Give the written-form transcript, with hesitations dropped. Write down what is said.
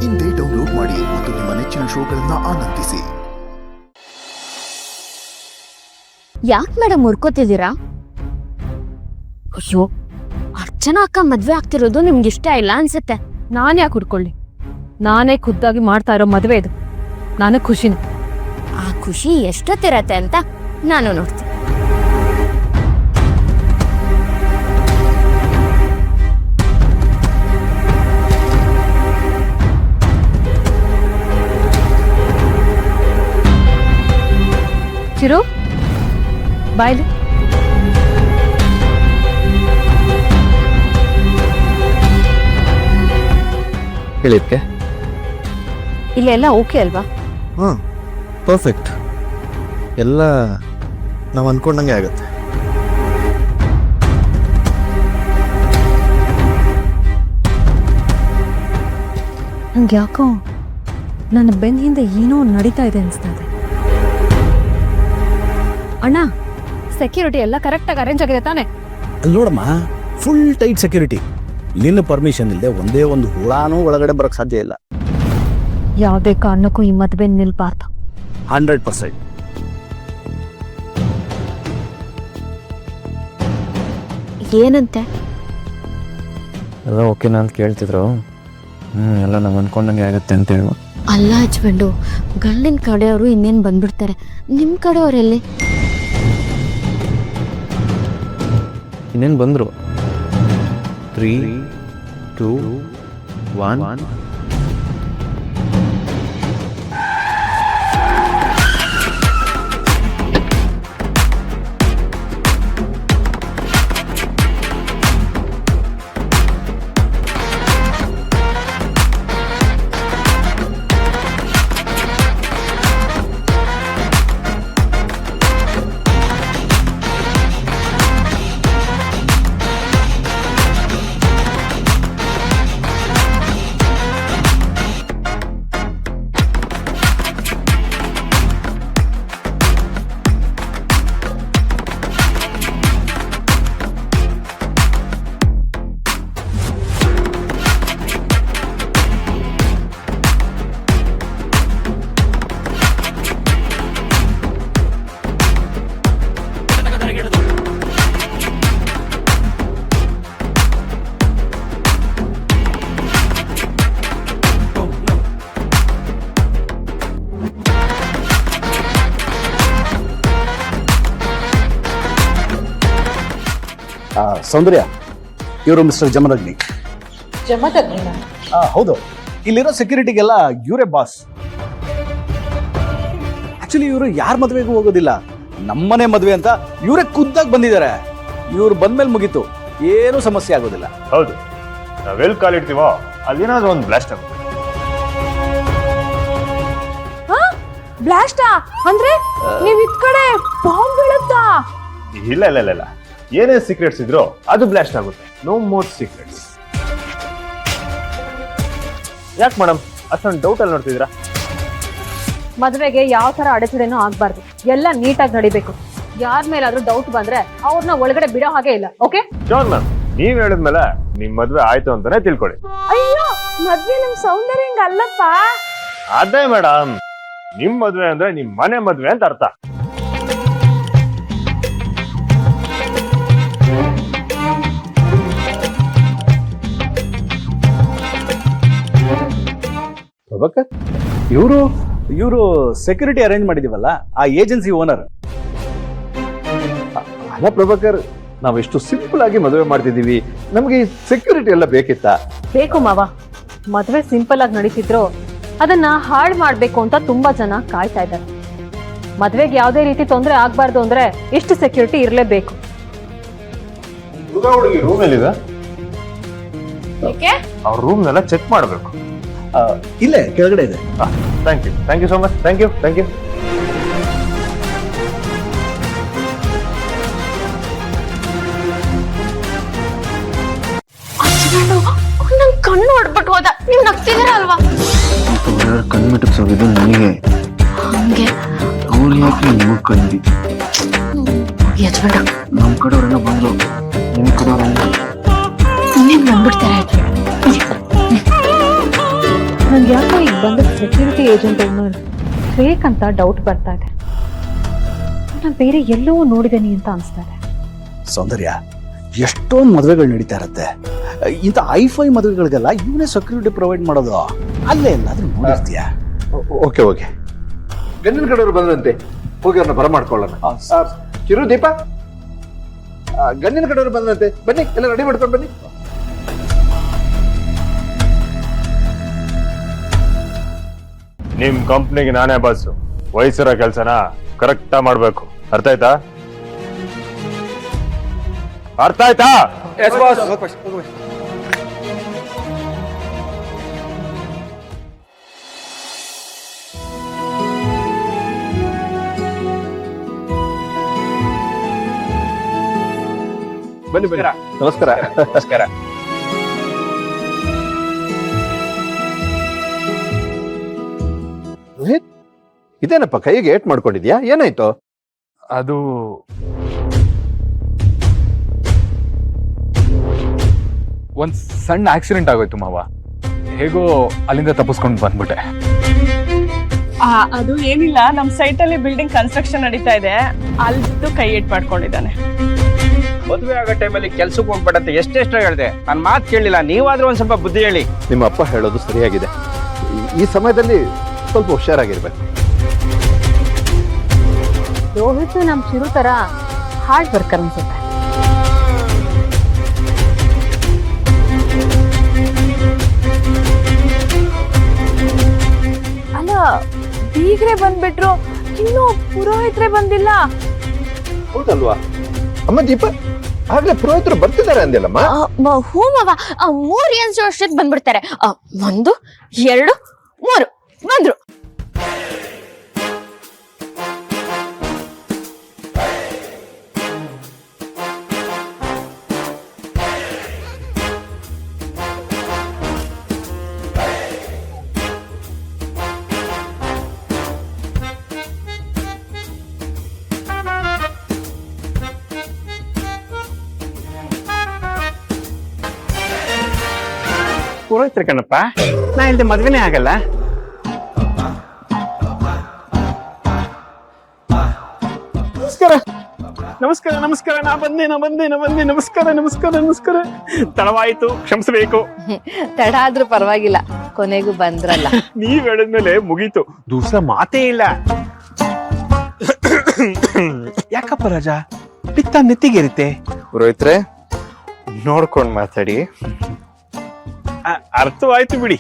ಇಂದೇ ಡೌನ್ಲೋಡ್ ಮಾಡಿ ಮತ್ತು ನಿಮ್ಮ ನೆಚ್ಚಿನ ಶೋಗಳನ್ನ ಆನಂದಿಸಿ. ಯಾಕೆ ಮೇಡಮ್ ಹುರ್ಕೋತಿದ್ದೀರಾ? ಅಯ್ಯೋ, ಅರ್ಚನಾ ಅಕ್ಕ ಮದ್ವೆ ಆಗ್ತಿರೋದು ನಿಮ್ಗೆ ಇಷ್ಟ ಇಲ್ಲ ಅನ್ಸುತ್ತೆ. ನಾನು ಯಾಕೆ ಹುಡ್ಕೊಳ್ಳಿ? ನಾನೇ ಖುದ್ದಾಗಿ ಮಾಡ್ತಾ ಇರೋ ಮದುವೆ ಇದು. ನನಗೆ ಖುಷಿನ. ಆ ಖುಷಿ ಎಷ್ಟೊತ್ತಿರತ್ತೆ ಅಂತ ನಾನು ನೋಡ್ತೀನಿ. ಚಿರು, ಬಾಯ್ಲಿ. ಹೇಳಿದ್ಕೆ ಇಲ್ಲೆಲ್ಲ ಓಕೆ ಅಲ್ವಾ? ಹಾಂ, ಪರ್ಫೆಕ್ಟ್. ಎಲ್ಲ ನಾವು ಅಂದ್ಕೊಂಡಂಗೆ ಆಗುತ್ತೆ. ನಂಗೆ ಯಾಕೋ ನನ್ನ ಬೆನ್ನ ಹಿಂದೆ ಏನೋ ನಡೀತಾ ಇದೆ ಅನಿಸ್ತಾ ಇದೆ. ಅಣ್ಣ, ಸೆಕ್ಯೂರಿಟಿ ಎಲ್ಲ ಕರೆಕ್ಟಾಗಿ ಅರೇಂಜ್ ಆಗಿದೆ ತಾನೆ? ಅಲ್ಲಿ ನೋಡಮ್ಮ, ಫುಲ್ ಟೈಟ್ ಸೆಕ್ಯೂರಿಟಿ. ನಿನ್ನ ಪರ್ಮಿಷನ್ ಇಲ್ಲದೆ ಒಂದೇ ಒಂದು ಹುಳಾನೂ ಒಳಗಡೆ ಬರೋಕ್ಕೆ ಸಾಧ್ಯ ಇಲ್ಲ. ಯಾವುದೇ ಕಾರಣಕ್ಕೂ ಈ ಮದುವೆ ನಿಲ್ಬಾರ್ದು. 100%. ಏನಂತೆ? ಎಲ್ಲ ಓಕೆನಾ ಅಂತ ಕೇಳ್ತಿದ್ರು. ಎಲ್ಲ ನಾವು ಅಂದ್ಕೊಂಡಂಗೆ ಆಗುತ್ತೆ ಅಂತ ಹೇಳುವ. ಅಲ್ಲ ಹಚ್ಕೊಂಡು ಗಂಡಿನ ಕಡೆಯವರು ಇನ್ನೇನು ಬಂದ್ಬಿಡ್ತಾರೆ. ನಿಮ್ಮ ಕಡೆಯವರೆಲ್ಲಿ? ಇನ್ನೇನು ಬಂದರು. 3, 2, 1. ಸೌಂದರ್ಯ, ಇವರು ಮಿಸ್ಟರ್ ಜಮದಗ್ನಿ. ಹೌದು, ಇಲ್ಲಿರೋ ಸೆಕ್ಯೂರಿಟಿಗೆಲ್ಲ ಇವರೇ ಬಾಸ್. ಆಕ್ಚುಲಿ ಇವರು ಯಾರ ಮದುವೆಗೂ ಹೋಗೋದಿಲ್ಲ, ನಮ್ಮನೆ ಮದುವೆ ಅಂತ ಇವರೇ ಖುದ್ದಾಗಿ ಬಂದಿದ್ದಾರೆ. ಇವ್ರು ಬಂದ್ಮೇಲೆ ಮುಗೀತು, ಏನೂ ಸಮಸ್ಯೆ ಆಗೋದಿಲ್ಲ. ಹೌದು, ನಾವೆಲ್ಲಿ ಕಾಲಿಡ್ತೀವೋ ಅಲ್ಲೇನಾದ್ರೂ ಒಂದು ಬ್ಲಾಸ್ಟ್ ಆಗುತ್ತೆ. ಬ್ಲಾಸ್ಟಾ ಅಂದ್ರೆ ನೀವ್ ಇದ್ ಕಡೆ ಬಾಂಬ್ ಬೀಳುತ್ತಾ? ಇಲ್ಲ ಇಲ್ಲ ಇಲ್ಲ, ಏನೇ ಸೀಕ್ರೆಟ್ಸ್ ಇದ್ರೋ ಅದು ಬ್ಲಾಸ್ಟ್ ಆಗುತ್ತೆ. No more secrets. ಯಾಕೆ ಮೇಡಮ್ ಅಷ್ಟೊಂದು ಡೌಟ್ ಅಲ್ಲಿ ನೋಡ್ತಿದ್ದೀರಾ? ಮದ್ವೆಗೆ ಯಾವ ತರ ಅಡೆತಡೆನೂ ಆಗ್ಬಾರ್ದು, ಎಲ್ಲ ನೀಟಾಗಿ ನಡಿಬೇಕು. ಯಾರ ಮೇಲಾದ್ರೂ ಡೌಟ್ ಬಂದ್ರೆ ಅವ್ರನ್ನ ಒಳಗಡೆ ಬಿಡೋ ಹಾಗೆ ಇಲ್ಲ. ಓಕೆ ಶೋರ್ ಮ್ಯಾಮ್, ನೀವ್ ಹೇಳಿದ್ಮೇಲೆ ನಿಮ್ ಮದ್ವೆ ಆಯ್ತು ಅಂತಾನೆ ತಿಳ್ಕೊಳ್ಳಿ. ಅಯ್ಯೋ, ಮದ್ವೆ ನಮ್ ಸೌಂದರ್ಯ ಹಿಂಗ ಅಲ್ಲಪ್ಪ. ಅದೇ ಮೇಡಮ್, ನಿಮ್ ಮದ್ವೆ ಅಂದ್ರೆ ನಿಮ್ ಮನೆ ಮದ್ವೆ ಅಂತ ಅರ್ಥ. ಇವರು ಸೆಕ್ಯೂರಿಟಿ ಅರೇಂಜ್ ಮಾಡಿದೀವಲ್ಲ, ಆ ಏಜೆನ್ಸಿ ಓನರ್. ಅಲ್ಲ ಪ್ರಭಾಕರ್, ನಾವೆಷ್ಟು ಸಿಂಪಲ್ ಆಗಿ ಮದುವೆ ಮಾಡ್ತಿದೀವಿ, ನಮ್ಗೆ ಸೆಕ್ಯೂರಿಟಿ ಎಲ್ಲ ಬೇಕಿತ್ತಾ? ಬೇಕು ಮಾವ, ಮದ್ವೆ ಸಿಂಪಲ್ ಆಗಿ ನಡೀತಿದ್ರು ಅದನ್ನ ಹಾಳು ಮಾಡ್ಬೇಕು ಅಂತ ತುಂಬಾ ಜನ ಕಾಯ್ತಾ ಇದ್ದಾರೆ. ಮದ್ವೆಗೆ ಯಾವುದೇ ರೀತಿ ತೊಂದರೆ ಆಗ್ಬಾರ್ದು ಅಂದ್ರೆ ಎಷ್ಟು ಸೆಕ್ಯೂರಿಟಿ ಇರ್ಲೇಬೇಕು. ಹುಡುಗಿ ರೂಮ್ ಎಲ್ಲಿದೆ? ಅವ್ರ ರೂಮ್ ನೆಲ್ಲ ಚೆಕ್ ಮಾಡ್ಬೇಕು. ಇಲ್ಲೇ ಕೆಳಗಡೆ ಇದೆ. Thank you so much. Thank you. ನನ್ ಕಣ್ಣು ಹೊಡ್ಬಿಟ್ಟು ಹೋದ. ನೀವ್ ನಗ್ತಿದ್ದೀರ ಅಲ್ವಾ? ಕಣ್ಣು ಮಿಟಕ್ಸೋಗಿದ್ದು ನನಗೆ. ಹಂಗೆ ಅವ್ರು ಯಾಕೆ ನಿಮಗ್ ಕಂಡಿ? ಯಜಮಾನ, ನಮ್ಮ ಕಡೆಯವರೆಲ್ಲ ಬಂದ್ರು, ನಿಮ್ಮ ಕಡೆಯವರೆಲ್ಲ ಇನ್ನೇನ್ ಬಂದ್ಬಿಡ್ತಾರೆ. ನಂಗೆ ಯಾಕೋ ಈಗ ಬಂದ ಸೆಕ್ಯೂರಿಟಿ ಏಜೆಂಟ್ ಫೇಕ್ ಅಂತ ಡೌಟ್ ಬರ್ತಾ ಇದೆ. ನಾನು ಬೇರೆ ಎಲ್ಲವೂ ನೋಡಿದ್ದೇನೆ ಅಂತ ಅನಿಸ್ತಾ ಇದೆ. ಸೌಂದರ್ಯ, ಎಷ್ಟೊಂದು ಮದುವೆಗಳು ನಡೀತಾ ಇರತ್ತೆ. ಇಂಥ ಐಫೈ ಮದುವೆಗಳಿಗೆಲ್ಲ ಇವನೇ ಸೆಕ್ಯೂರಿಟಿ ಪ್ರೊವೈಡ್ ಮಾಡೋದು. ಅಲ್ಲೇ ಎಲ್ಲಾದ್ರೂ ನೋಡಿರ್ತೀಯ. ಓಕೆ ಓಕೆ, ಗಂಡಿನ ಕಡೆಯವರು ಬಂದ್ರಂತೆ, ಹೋಗಿ ಅವ್ರನ್ನ ಬರಮಾಡ್ಕೊಳ್ಳೋಣ. ಚಿರು, ದೀಪ, ಗಂಡಿನ ಕಡೆಯವರು ಬಂದ್ರಂತೆ, ಬನ್ನಿ ಎಲ್ಲ ರೆಡಿ ಮಾಡ್ಕೊಂಡು ಬನ್ನಿ. ನಿಮ್ ಕಂಪ್ನಿಗೆ ನಾನೇ ಬಸ್ಸು. ವಹಿಸಿರೋ ಕೆಲ್ಸನ ಕರೆಕ್ಟ್ ಮಾಡ್ಬೇಕು. ಅರ್ಥ ಆಯ್ತಾ? ಅರ್ಥ ಆಯ್ತಾ? ಬನ್ನಿ ಬನ್ನಿ. ನಮಸ್ಕಾರ. ನಮಸ್ಕಾರ. ರೋಹಿತ್, ಇದೇನಪ್ಪ ಕೈಗೆ ಏಟ್ ಮಾಡ್ಕೊಂಡಿದ್ಯಾ? ಏನಾಯ್ತು? ಅದು ಒಂದ್ ಸಣ್ಣ ಆಕ್ಸಿಡೆಂಟ್ ಆಗೋಯ್ತು ಮಾವ. ಹೇಗೋ ಅಲ್ಲಿಂದ ತಪ್ಪಿಸ್ಕೊಂಡು ಬಂದ್ಬಿಟ್ಟೆ. ಅದು ಏನಿಲ್ಲ, ನಮ್ ಸೈಟ್ ಅಲ್ಲಿ ಬಿಲ್ಡಿಂಗ್ ಕನ್ಸ್ಟ್ರಕ್ಷನ್ ನಡೀತಾ ಇದೆ, ಅಲ್ಲಿದ್ದು ಕೈ ಏಟ್ ಮಾಡ್ಕೊಂಡಿದ್ದಾನೆ. ಮದುವೆ ಆಗೋ ಟೈಮಲ್ಲಿ ಕೆಲ್ಸಕ್ಕೆ ಹೋಗ್ಬೇಡಂತ ಎಷ್ಟೆಷ್ಟೋ ಹೇಳ್ದೆ, ನನ್ನ ಮಾತು ಕೇಳಿಲ್ಲ. ನೀವಾದ್ರೂ ಒಂದ್ ಸ್ವಲ್ಪ ಬುದ್ಧಿ ಹೇಳಿ. ನಿಮ್ಮ ಅಪ್ಪ ಹೇಳೋದು ಸರಿಯಾಗಿದೆ. ಈ ಸಮಯದಲ್ಲಿ ಸ್ವಲ್ಪ ಹುಷಾರಾಗಿರ್ಬೇಕು. ರೋಹಿತ್ ನಮ್ ಚಿರು ತರ ಹಾರ್ಡ್ ವರ್ಕರ್ ಅನ್ಸುತ್ತೆ. ಅಲ್ಲ, ಬೀಗ್ರೆ ಬಂದ್ಬಿಟ್ರು, ಇನ್ನು ಪುರೋಹಿತ್ರೆ ಬಂದಿಲ್ಲ. ಹೌದಲ್ವಾ? ಅಮ್ಮ ದೀಪ, ಆಗ್ಲೇ ಪುರೋಹಿತರು ಬರ್ತಿದ್ದಾರೆ ಅಂದಿಲ್ಲಮ್ಮ? ಹ್ಞೂ ಮಾವ, 3 ವರ್ಷಕ್ಕೆ ಬಂದ್ಬಿಡ್ತಾರೆ. 1 2 3 ಬಂದ್ರು. ಪುರೋಹಿತ್ರ ಕಣಪ್ಪ, ನಾ ಇಲ್ದೆ ಮದ್ವೆನೇ ಆಗಲ್ಲ. ನಮಸ್ಕಾರ ನಮಸ್ಕಾರ ನಮಸ್ಕಾರ. ನಾ ಬಂದೆ. ನಮಸ್ಕಾರ ನಮಸ್ಕಾರ ನಮಸ್ಕಾರ. ತಡವಾಯ್ತು, ಕ್ಷಮಿಸಬೇಕು. ತಡ ಆದ್ರೂ ಪರವಾಗಿಲ್ಲ, ಕೊನೆಗೂ ಬಂದ್ರಲ್ಲ. ನೀವ್ ಹೇಳಿದ್ಮೇಲೆ ಮುಗೀತು, ದೂಸ ಮಾತೇ ಇಲ್ಲ. ಯಾಕಪ್ಪ ರಾಜ, ಪಿತ್ತ ನೆತ್ತಿಗೇರಿತೆ? ಪುರೋಹಿತ್ರೆ, ನೋಡ್ಕೊಂಡು ಮಾತಾಡಿ. ಅರ್ಥವಾಯ್ತು ಬಿಡಿ.